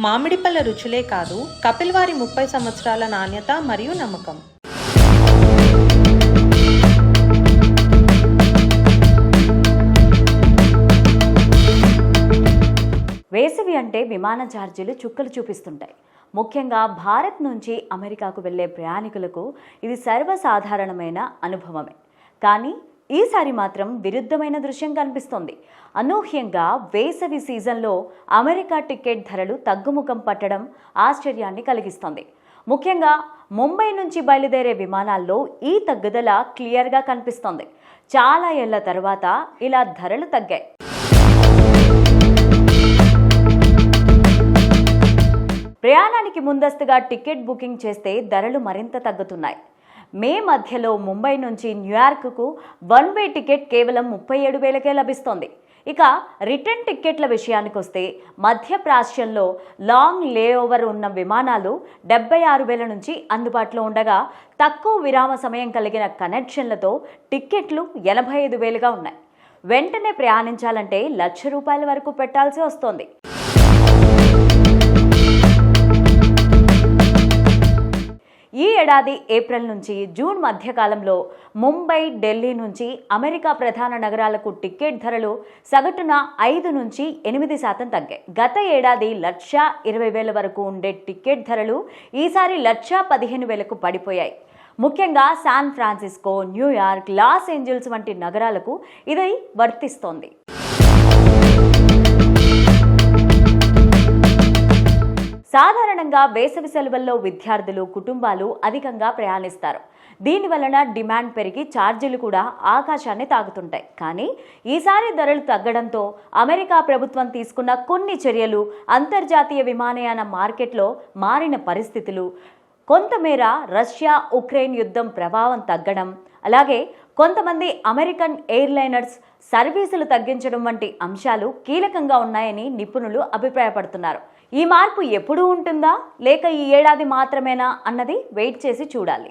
మామిడి పళ్ళ రుచులే కాదు, కపిల్ వారి 30 సంవత్సరాల నాణ్యత మరియు నమ్మకం. వేసవి అంటే విమాన ఛార్జీలు చుక్కలు చూపిస్తుంటాయి. ముఖ్యంగా భారత్ నుంచి అమెరికాకు వెళ్లే ప్రయాణికులకు ఇది సర్వసాధారణమైన అనుభవమే. కానీ ఈసారి మాత్రం విరుద్ధమైన దృశ్యం కనిపిస్తోంది. అనూహ్యంగా వేసవి సీజన్లో అమెరికా టికెట్ ధరలు తగ్గుముఖం పట్టడం ఆశ్చర్యాన్ని కలిగిస్తోంది. ముఖ్యంగా ముంబై నుంచి బయలుదేరే విమానాల్లో ఈ తగ్గుదల క్లియర్గా కనిపిస్తోంది. చాలా ఏళ్ల తర్వాత ఇలా ధరలు తగ్గాయి. ప్రయాణానికి ముందస్తుగా టికెట్ బుకింగ్ చేస్తే ధరలు మరింత తగ్గుతున్నాయి. మే మధ్యలో ముంబై నుంచి న్యూయార్క్కు వన్ వే టికెట్ కేవలం 37,000కే లభిస్తోంది. ఇక రిటర్న్ టిక్కెట్ల విషయానికి వస్తే మధ్యప్రాచ్యంలో లాంగ్ లేఓవర్ ఉన్న విమానాలు 76,000 నుంచి అందుబాటులో ఉండగా, తక్కువ విరామ సమయం కలిగిన కనెక్షన్లతో టిక్కెట్లు 85,000గా ఉన్నాయి. వెంటనే ప్రయాణించాలంటే ₹1,00,000 వరకు పెట్టాల్సి వస్తోంది. ఈ ఏడాది ఏప్రిల్ నుంచి జూన్ మధ్యకాలంలో ముంబై, ఢిల్లీ నుంచి అమెరికా ప్రధాన నగరాలకు టికెట్ ధరలు సగటున 5 నుంచి 8% తగ్గాయి. గత ఏడాది 1,20,000 వరకు ఉండే టికెట్ ధరలు ఈసారి 1,15,000కు పడిపోయాయి. ముఖ్యంగా San Francisco, New York, Los Angeles వంటి నగరాలకు ఇది వర్తిస్తోంది. సాధారణంగా వేసవి సెలవుల్లో విద్యార్థులు, కుటుంబాలు అధికంగా ప్రయాణిస్తారు. దీనివలన డిమాండ్ పెరిగి ఛార్జీలు కూడా ఆకాశాన్ని తాకుతుంటాయి. కానీ ఈసారి ధరలు తగ్గడంతో అమెరికా ప్రభుత్వం తీసుకున్న కొన్ని చర్యలు అంతర్జాతీయ విమానయాన మార్కెట్లో మారిన పరిస్థితులు, కొంతమేర రష్యా ఉక్రెయిన్ యుద్ధం ప్రభావం తగ్గడం, అలాగే కొంతమంది అమెరికన్ ఎయిర్లైనర్స్ సర్వీసులు తగ్గించడం వంటి అంశాలు కీలకంగా ఉన్నాయని నిపుణులు అభిప్రాయపడుతున్నారు. ఈ మార్పు ఎప్పుడూ ఉంటుందా, లేక ఈ ఏడాది మాత్రమేనా అన్నది వెయిట్ చేసి చూడాలి.